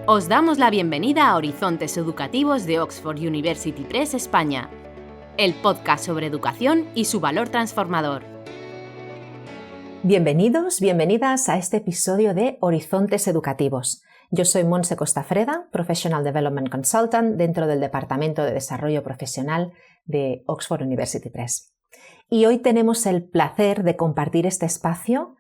Os damos la bienvenida a Horizontes Educativos de Oxford University Press España, el podcast sobre educación y su valor transformador. Bienvenidos, bienvenidas a este episodio de Horizontes Educativos. Yo soy Montse Costafreda, Professional Development Consultant dentro del Departamento de Desarrollo Profesional de Oxford University Press. Y hoy tenemos el placer de compartir este espacio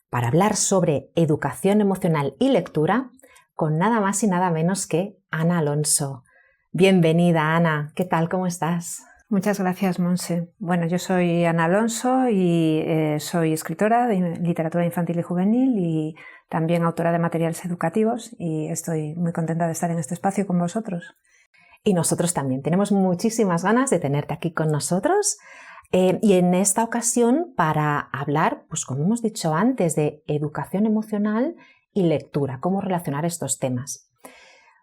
para hablar sobre educación emocional y lectura con nada más y nada menos que Ana Alonso. Bienvenida, Ana. ¿Qué tal? ¿Cómo estás? Muchas gracias, Montse. Bueno, yo soy Ana Alonso y soy escritora de literatura infantil y juvenil y también autora de materiales educativos y estoy muy contenta de estar en este espacio con vosotros. Y nosotros también tenemos muchísimas ganas de tenerte aquí con nosotros y en esta ocasión para hablar, pues como hemos dicho antes, de educación emocional y lectura, cómo relacionar estos temas.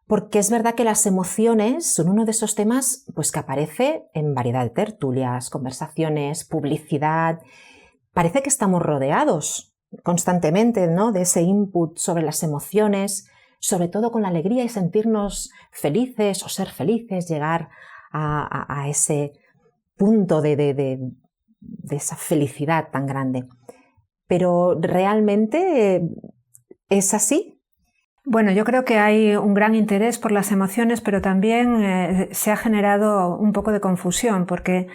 Porque es verdad que las emociones son uno de esos temas pues, que aparece en variedad de tertulias, conversaciones, publicidad. Parece que estamos rodeados constantemente, ¿no?, de ese input sobre las emociones, sobre todo con la alegría y sentirnos felices o ser felices, llegar a ese punto de esa felicidad tan grande. Pero realmente ¿es así? Bueno, yo creo que hay un gran interés por las emociones, pero también se ha generado un poco de confusión porque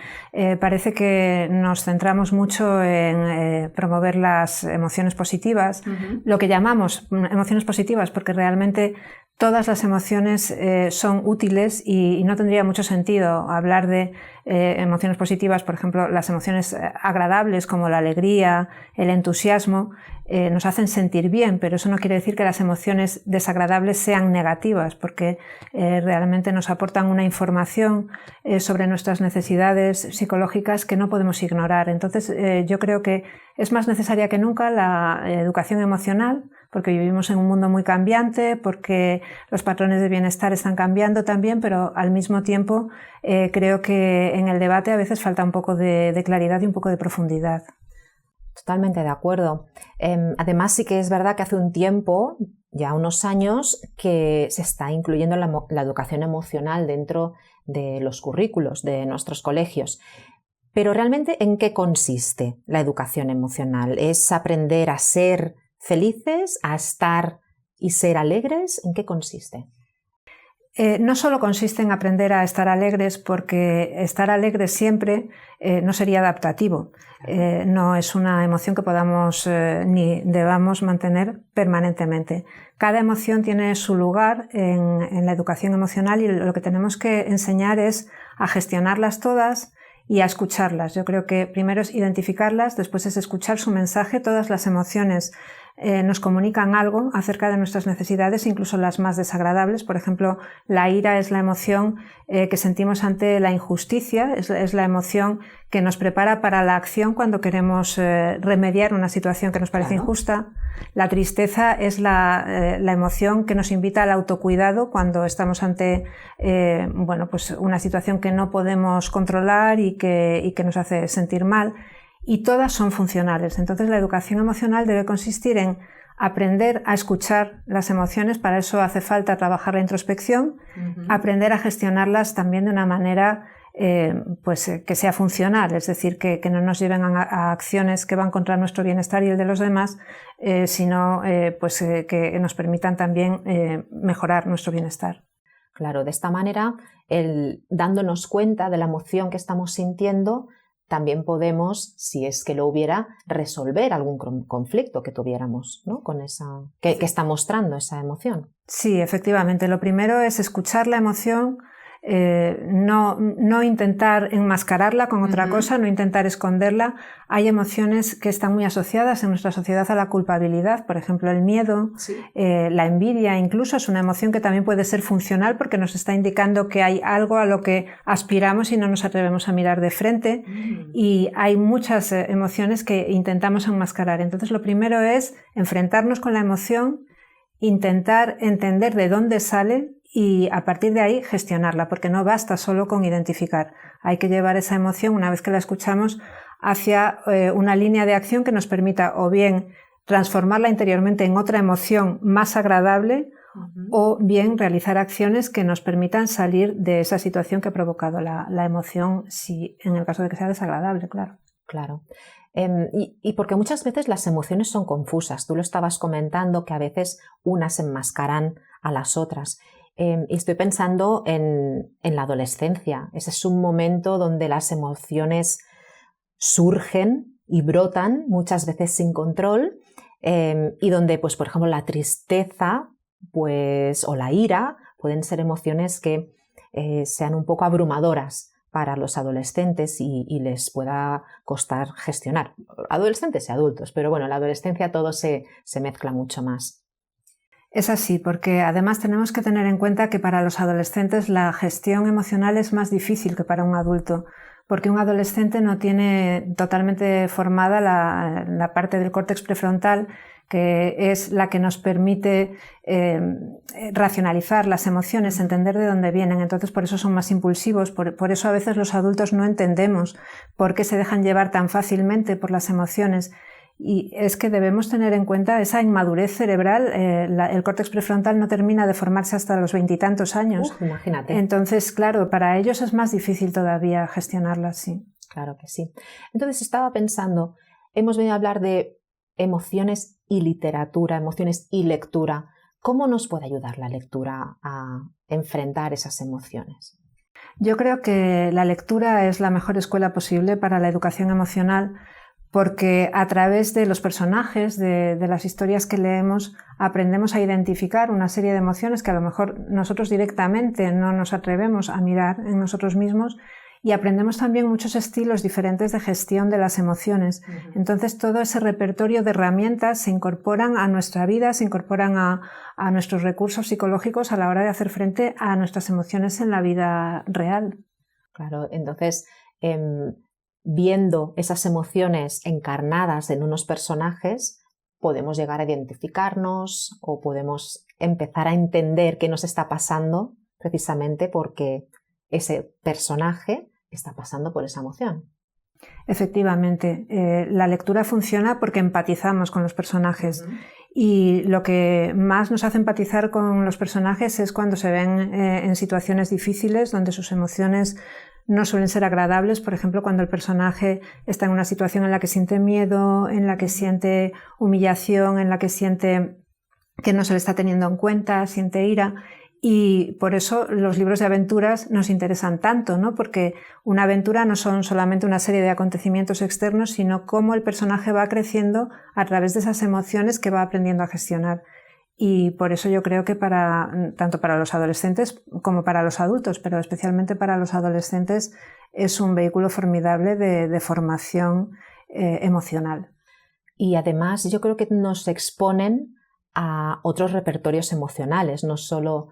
parece que nos centramos mucho en promover las emociones positivas, lo que llamamos emociones positivas, porque realmente todas las emociones son útiles y no tendría mucho sentido hablar de emociones positivas, por ejemplo, las emociones agradables como la alegría, el entusiasmo, nos hacen sentir bien, pero eso no quiere decir que las emociones desagradables sean negativas, porque realmente nos aportan una información sobre nuestras necesidades psicológicas que no podemos ignorar. Entonces, yo creo que es más necesaria que nunca la educación emocional, porque vivimos en un mundo muy cambiante, porque los patrones de bienestar están cambiando también, pero al mismo tiempo creo que en el debate a veces falta un poco de claridad y un poco de profundidad. Totalmente de acuerdo. Además sí que es verdad que hace un tiempo, ya unos años, que se está incluyendo la educación emocional dentro de los currículos de nuestros colegios. Pero realmente, ¿en qué consiste la educación emocional? ¿Es aprender a ser felices, a estar y ser alegres? ¿En qué consiste? No solo consiste en aprender a estar alegres, porque estar alegres siempre no sería adaptativo. No es una emoción que podamos ni debamos mantener permanentemente. Cada emoción tiene su lugar en la educación emocional y lo que tenemos que enseñar es a gestionarlas todas y a escucharlas. Yo creo que primero es identificarlas, después es escuchar su mensaje. Todas las emociones nos comunican algo acerca de nuestras necesidades, incluso las más desagradables. Por ejemplo, la ira es la emoción que sentimos ante la injusticia, es la emoción que nos prepara para la acción cuando queremos remediar una situación que nos parece injusta. La tristeza es la emoción que nos invita al autocuidado cuando estamos ante pues una situación que no podemos controlar y que nos hace sentir mal. Y todas son funcionales. Entonces la educación emocional debe consistir en aprender a escuchar las emociones, para eso hace falta trabajar la introspección, aprender a gestionarlas también de una manera que sea funcional, es decir, que no nos lleven a acciones que van contra nuestro bienestar y el de los demás, sino que nos permitan también mejorar nuestro bienestar. Claro, de esta manera, dándonos cuenta de la emoción que estamos sintiendo, también podemos, si es que lo hubiera, resolver algún conflicto que tuviéramos, ¿no?, con que está mostrando esa emoción. Sí, efectivamente. Lo primero es escuchar la emoción, no intentar enmascararla con otra cosa, no intentar esconderla. Hay emociones que están muy asociadas en nuestra sociedad a la culpabilidad, por ejemplo el miedo, la envidia incluso es una emoción que también puede ser funcional porque nos está indicando que hay algo a lo que aspiramos y no nos atrevemos a mirar de frente, y hay muchas emociones que intentamos enmascarar. Entonces lo primero es enfrentarnos con la emoción, intentar entender de dónde sale y a partir de ahí gestionarla, porque no basta solo con identificar. Hay que llevar esa emoción, una vez que la escuchamos, hacia una línea de acción que nos permita o bien transformarla interiormente en otra emoción más agradable o bien realizar acciones que nos permitan salir de esa situación que ha provocado la emoción, si en el caso de que sea desagradable, claro. Claro. Y porque muchas veces las emociones son confusas. Tú lo estabas comentando, que a veces unas enmascaran a las otras. Y estoy pensando en la adolescencia. Ese es un momento donde las emociones surgen y brotan, muchas veces sin control, y donde, pues, por ejemplo, la tristeza, pues, o la ira pueden ser emociones que sean un poco abrumadoras para los adolescentes y les pueda costar gestionar. Adolescentes y adultos, pero bueno, en la adolescencia todo se mezcla mucho más. Es así, porque además tenemos que tener en cuenta que para los adolescentes la gestión emocional es más difícil que para un adulto, porque un adolescente no tiene totalmente formada la parte del córtex prefrontal, que es la que nos permite racionalizar las emociones, entender de dónde vienen. Entonces, por eso son más impulsivos, por eso a veces los adultos no entendemos por qué se dejan llevar tan fácilmente por las emociones. Y es que debemos tener en cuenta esa inmadurez cerebral. El córtex prefrontal no termina de formarse hasta los 20 y tantos años. Imagínate. Entonces, claro, para ellos es más difícil todavía gestionarla así. Claro que sí. Entonces estaba pensando, hemos venido a hablar de emociones y literatura, emociones y lectura. ¿Cómo nos puede ayudar la lectura a enfrentar esas emociones? Yo creo que la lectura es la mejor escuela posible para la educación emocional, porque a través de los personajes, de las historias que leemos, aprendemos a identificar una serie de emociones que a lo mejor nosotros directamente no nos atrevemos a mirar en nosotros mismos, y aprendemos también muchos estilos diferentes de gestión de las emociones. Entonces todo ese repertorio de herramientas se incorporan a nuestra vida, se incorporan a nuestros recursos psicológicos a la hora de hacer frente a nuestras emociones en la vida real. Claro, entonces viendo esas emociones encarnadas en unos personajes, podemos llegar a identificarnos o podemos empezar a entender qué nos está pasando precisamente porque ese personaje está pasando por esa emoción. Efectivamente, la lectura funciona porque empatizamos con los personajes. Y lo que más nos hace empatizar con los personajes es cuando se ven en situaciones difíciles donde sus emociones no suelen ser agradables. Por ejemplo, cuando el personaje está en una situación en la que siente miedo, en la que siente humillación, en la que siente que no se le está teniendo en cuenta, siente ira. Y por eso los libros de aventuras nos interesan tanto, ¿no? Porque una aventura no son solamente una serie de acontecimientos externos, sino cómo el personaje va creciendo a través de esas emociones que va aprendiendo a gestionar. Y por eso yo creo que tanto para los adolescentes como para los adultos, pero especialmente para los adolescentes, es un vehículo formidable de formación emocional. Y además yo creo que nos exponen a otros repertorios emocionales, no solo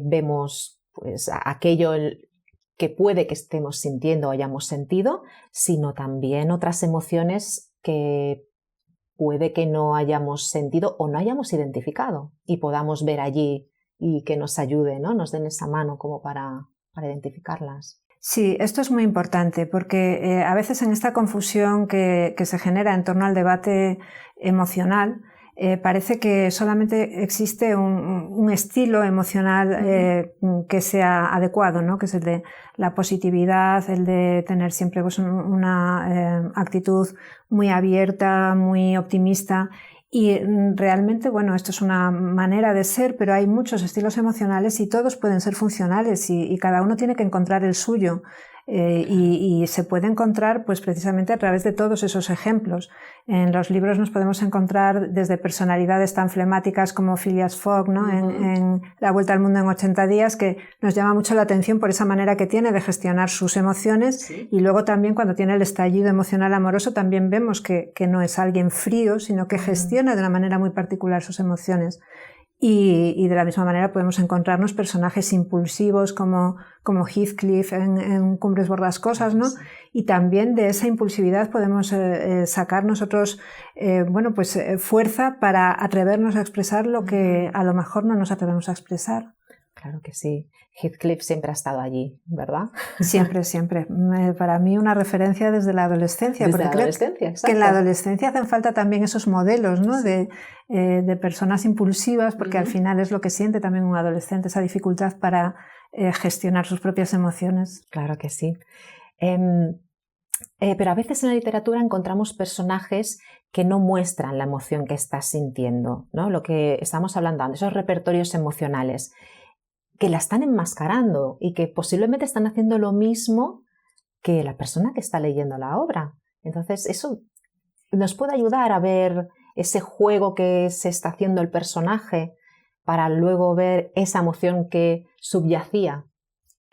vemos pues, aquello que puede que estemos sintiendo o hayamos sentido, sino también otras emociones que puede que no hayamos sentido o no hayamos identificado y podamos ver allí y que nos ayude, ¿no? Nos den esa mano como para identificarlas. Sí, esto es muy importante porque a veces en esta confusión que se genera en torno al debate emocional, parece que solamente existe un estilo emocional que sea adecuado, ¿no? Que es el de la positividad, el de tener siempre pues, una actitud muy abierta, muy optimista. Y realmente, bueno, esto es una manera de ser, pero hay muchos estilos emocionales y todos pueden ser funcionales y cada uno tiene que encontrar el suyo. Y se puede encontrar pues precisamente a través de todos esos ejemplos. En los libros nos podemos encontrar desde personalidades tan flemáticas como Phileas Fogg, ¿no? En La Vuelta al Mundo en 80 días, que nos llama mucho la atención por esa manera que tiene de gestionar sus emociones. Sí. Y luego también cuando tiene el estallido emocional amoroso también vemos que no es alguien frío, sino que gestiona de una manera muy particular sus emociones. Y de la misma manera podemos encontrarnos personajes impulsivos como Heathcliff en Cumbres Borrascosas, ¿no? Y también de esa impulsividad podemos sacar nosotros fuerza para atrevernos a expresar lo que a lo mejor no nos atrevemos a expresar. Claro que sí. Heathcliff siempre ha estado allí, ¿verdad? Siempre, siempre. Para mí una referencia desde la adolescencia. Desde porque la adolescencia, creo exacto. que en la adolescencia hacen falta también esos modelos, ¿no? Sí. De personas impulsivas, porque al final es lo que siente también un adolescente, esa dificultad para gestionar sus propias emociones. Claro que sí. Pero a veces en la literatura encontramos personajes que no muestran la emoción que estás sintiendo, ¿no? Lo que estamos hablando antes, esos repertorios emocionales, que la están enmascarando y que posiblemente están haciendo lo mismo que la persona que está leyendo la obra. Entonces, eso nos puede ayudar a ver ese juego que se está haciendo el personaje para luego ver esa emoción que subyacía.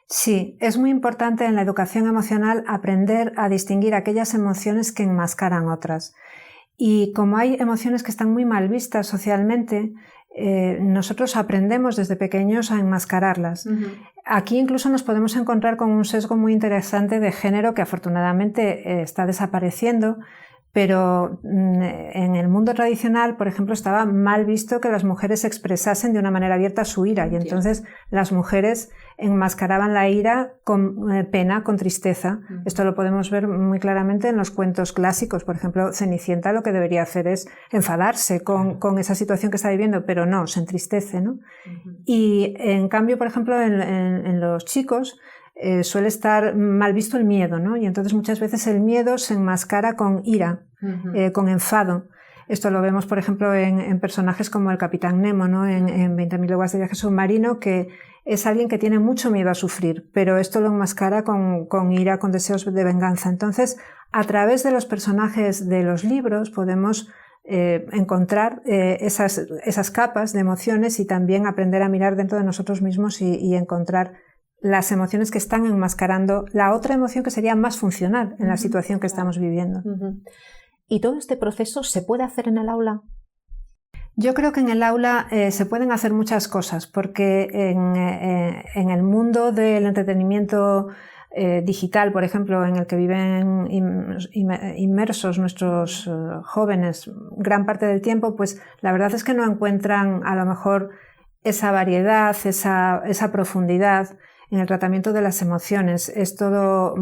Sí, es muy importante en la educación emocional aprender a distinguir aquellas emociones que enmascaran otras. Y como hay emociones que están muy mal vistas socialmente, nosotros aprendemos desde pequeños a enmascararlas. Aquí incluso nos podemos encontrar con un sesgo muy interesante de género que afortunadamente está desapareciendo, pero en el mundo tradicional, por ejemplo, estaba mal visto que las mujeres expresasen de una manera abierta su ira, y entonces las mujeres enmascaraban la ira con pena, con tristeza. Esto lo podemos ver muy claramente en los cuentos clásicos. Por ejemplo, Cenicienta lo que debería hacer es enfadarse con esa situación que está viviendo, pero no, se entristece, ¿no? Y en cambio, por ejemplo, en los chicos suele estar mal visto el miedo, ¿no? Y entonces muchas veces el miedo se enmascara con ira, con enfado. Esto lo vemos, por ejemplo, en personajes como el Capitán Nemo, ¿no? En 20.000 leguas de viaje submarino, que es alguien que tiene mucho miedo a sufrir, pero esto lo enmascara con ira, con deseos de venganza. Entonces, a través de los personajes de los libros podemos encontrar esas capas de emociones y también aprender a mirar dentro de nosotros mismos y encontrar las emociones que están enmascarando la otra emoción que sería más funcional en la situación que estamos viviendo. ¿Y todo este proceso se puede hacer en el aula? Yo creo que en el aula se pueden hacer muchas cosas, porque en el mundo del entretenimiento digital, por ejemplo, en el que viven inmersos nuestros jóvenes gran parte del tiempo, pues la verdad es que no encuentran a lo mejor esa variedad, esa profundidad en el tratamiento de las emociones. Es todo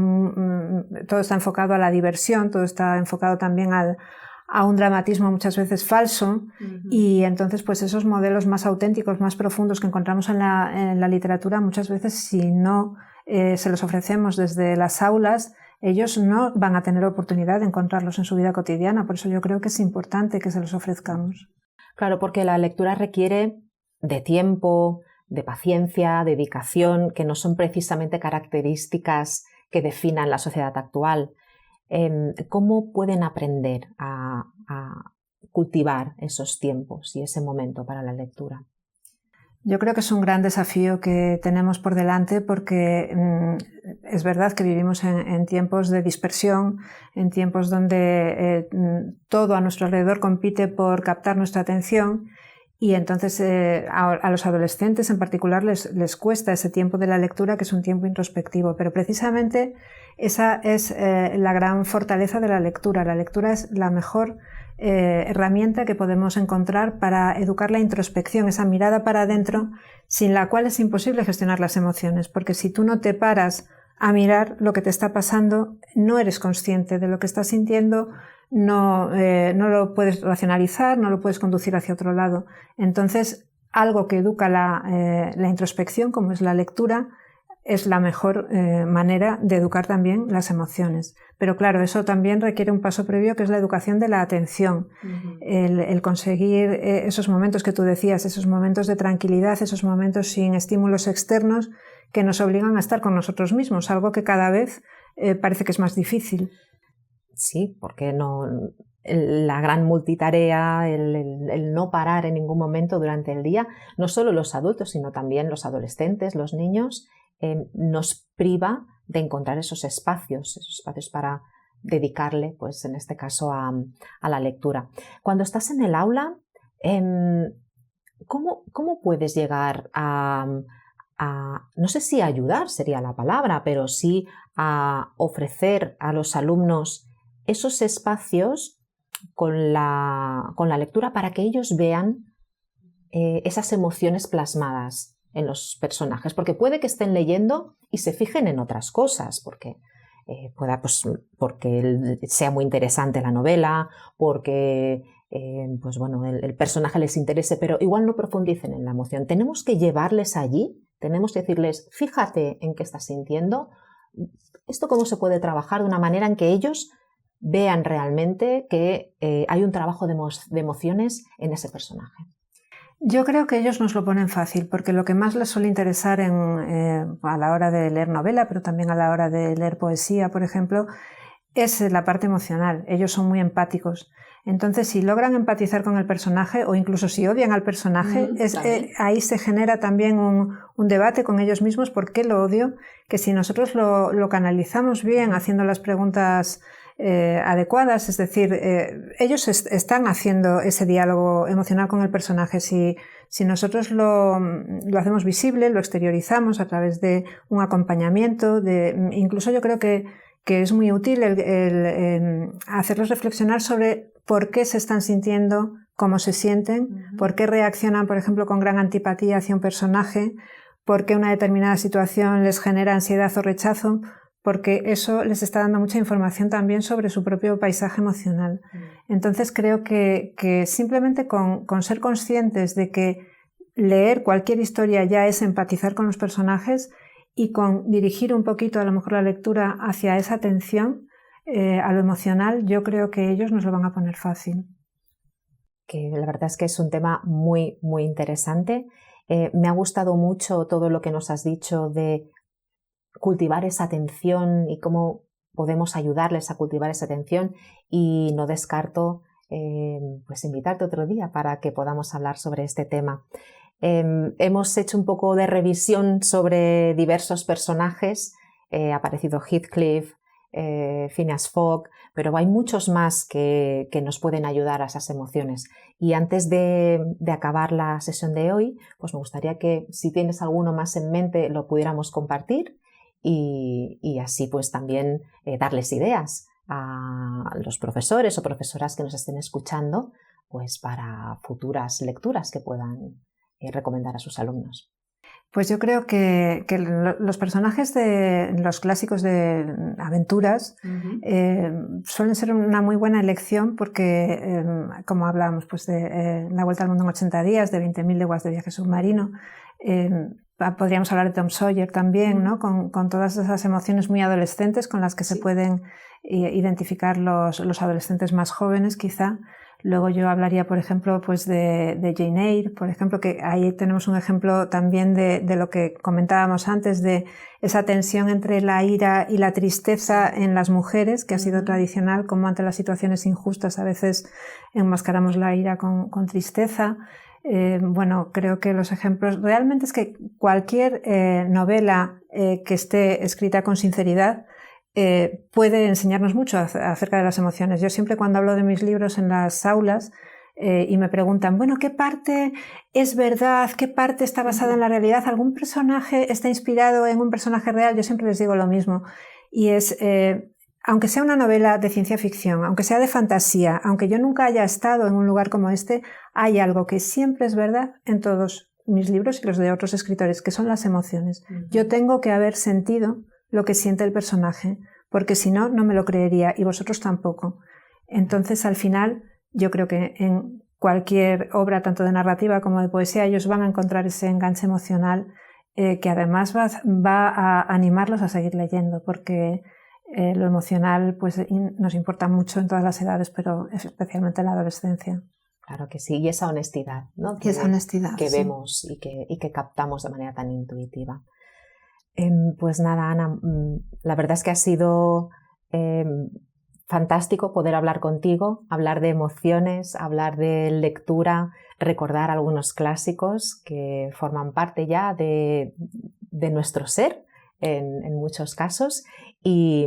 está enfocado a la diversión, todo está enfocado también a un dramatismo muchas veces falso, y entonces pues esos modelos más auténticos, más profundos que encontramos en la literatura, muchas veces si no se los ofrecemos desde las aulas, ellos no van a tener oportunidad de encontrarlos en su vida cotidiana. Por eso yo creo que es importante que se los ofrezcamos. Claro, porque la lectura requiere de tiempo, de paciencia, dedicación, que no son precisamente características que definan la sociedad actual. ¿Cómo pueden aprender a cultivar esos tiempos y ese momento para la lectura? Yo creo que es un gran desafío que tenemos por delante, porque es verdad que vivimos en tiempos de dispersión, en tiempos donde todo a nuestro alrededor compite por captar nuestra atención, y entonces a los adolescentes en particular les cuesta ese tiempo de la lectura, que es un tiempo introspectivo, pero precisamente esa es la gran fortaleza de la lectura. La lectura es la mejor herramienta que podemos encontrar para educar la introspección, esa mirada para adentro, sin la cual es imposible gestionar las emociones, porque si tú no te paras a mirar lo que te está pasando, no eres consciente de lo que estás sintiendo, no lo puedes racionalizar, no lo puedes conducir hacia otro lado. Entonces, algo que educa la introspección, como es la lectura, es la mejor manera de educar también las emociones. Pero claro, eso también requiere un paso previo, que es la educación de la atención. El conseguir esos momentos que tú decías, esos momentos de tranquilidad, esos momentos sin estímulos externos que nos obligan a estar con nosotros mismos, algo que cada vez parece que es más difícil. Sí, porque la gran multitarea, el no parar en ningún momento durante el día, no solo los adultos, sino también los adolescentes, los niños, nos priva de encontrar esos espacios para dedicarle, pues en este caso, a la lectura. Cuando estás en el aula, ¿cómo puedes llegar a, no sé si ayudar sería la palabra, pero sí a ofrecer a los alumnos esos espacios con la lectura para que ellos vean esas emociones plasmadas en los personajes, porque puede que estén leyendo y se fijen en otras cosas, porque porque sea muy interesante la novela, porque el personaje les interese, pero igual no profundicen en la emoción. Tenemos que llevarles allí, tenemos que decirles, fíjate en qué estás sintiendo, esto cómo se puede trabajar de una manera en que ellos vean realmente que hay un trabajo de emociones en ese personaje. Yo creo que ellos nos lo ponen fácil, porque lo que más les suele interesar a la hora de leer novela, pero también a la hora de leer poesía, por ejemplo, es la parte emocional. Ellos son muy empáticos. Entonces, si logran empatizar con el personaje, o incluso si odian al personaje, ahí se genera también un debate con ellos mismos. ¿Por qué lo odio? Que si nosotros lo canalizamos bien, haciendo las preguntas adecuadas, es decir, ellos están haciendo ese diálogo emocional con el personaje. Si nosotros lo hacemos visible, lo exteriorizamos a través de un acompañamiento, incluso yo creo que es muy útil el hacerlos reflexionar sobre por qué se están sintiendo, cómo se sienten, por qué reaccionan, por ejemplo, con gran antipatía hacia un personaje, por qué una determinada situación les genera ansiedad o rechazo, porque eso les está dando mucha información también sobre su propio paisaje emocional. Entonces creo que simplemente con ser conscientes de que leer cualquier historia ya es empatizar con los personajes y con dirigir un poquito a lo mejor la lectura hacia esa atención a lo emocional, yo creo que ellos nos lo van a poner fácil. Que la verdad es que es un tema muy, muy interesante. Me ha gustado mucho todo lo que nos has dicho de cultivar esa atención y cómo podemos ayudarles a cultivar esa atención, y no descarto invitarte otro día para que podamos hablar sobre este tema. Hemos hecho un poco de revisión sobre diversos personajes, ha aparecido Heathcliff, Phineas Fogg, pero hay muchos más que nos pueden ayudar a esas emociones. Y antes de acabar la sesión de hoy, pues me gustaría que, si tienes alguno más en mente, lo pudiéramos compartir y así pues también darles ideas a los profesores o profesoras que nos estén escuchando, pues para futuras lecturas que puedan recomendar a sus alumnos. Pues yo creo que los personajes de los clásicos de aventuras suelen ser una muy buena elección porque, como hablábamos pues de La Vuelta al Mundo en 80 días, de 20.000 leguas de viaje submarino, podríamos hablar de Tom Sawyer también, ¿no? Con todas esas emociones muy adolescentes con las que se pueden identificar los adolescentes más jóvenes, quizá. Luego yo hablaría, por ejemplo, pues de Jane Eyre, por ejemplo, que ahí tenemos un ejemplo también de lo que comentábamos antes, de esa tensión entre la ira y la tristeza en las mujeres, que ha sido tradicional, como ante las situaciones injustas a veces enmascaramos la ira con tristeza. Creo que los ejemplos realmente es que cualquier novela que esté escrita con sinceridad puede enseñarnos mucho acerca de las emociones. Yo siempre, cuando hablo de mis libros en las aulas y me preguntan, bueno, ¿qué parte es verdad? ¿Qué parte está basada en la realidad? ¿Algún personaje está inspirado en un personaje real? Yo siempre les digo lo mismo, y es, aunque sea una novela de ciencia ficción, aunque sea de fantasía, aunque yo nunca haya estado en un lugar como este, hay algo que siempre es verdad en todos mis libros y los de otros escritores, que son las emociones. Yo tengo que haber sentido lo que siente el personaje, porque si no, no me lo creería, y vosotros tampoco. Entonces, al final, yo creo que en cualquier obra, tanto de narrativa como de poesía, ellos van a encontrar ese enganche emocional que además va a animarlos a seguir leyendo, porque lo emocional pues nos importa mucho en todas las edades, pero especialmente en la adolescencia. Claro que sí, y esa honestidad, ¿no? Y esa honestidad que sí. vemos y que captamos de manera tan intuitiva. Pues nada, Ana, la verdad es que ha sido fantástico poder hablar contigo, hablar de emociones, hablar de lectura, recordar algunos clásicos que forman parte ya de nuestro ser en muchos casos, y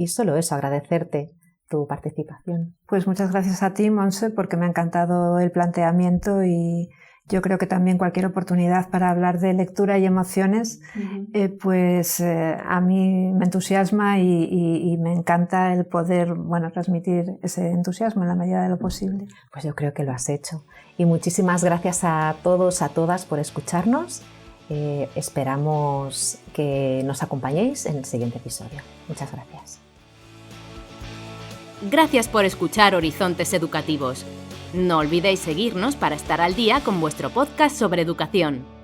solo eso, agradecerte tu participación. Pues muchas gracias a ti, Montse, porque me ha encantado el planteamiento, y yo creo que también cualquier oportunidad para hablar de lectura y emociones, a mí me entusiasma y me encanta el poder transmitir ese entusiasmo en la medida de lo posible. Pues yo creo que lo has hecho. Y muchísimas gracias a todos, a todas por escucharnos, Esperamos que nos acompañéis en el siguiente episodio. Muchas gracias. Gracias por escuchar Horizontes Educativos. No olvidéis seguirnos para estar al día con vuestro podcast sobre educación.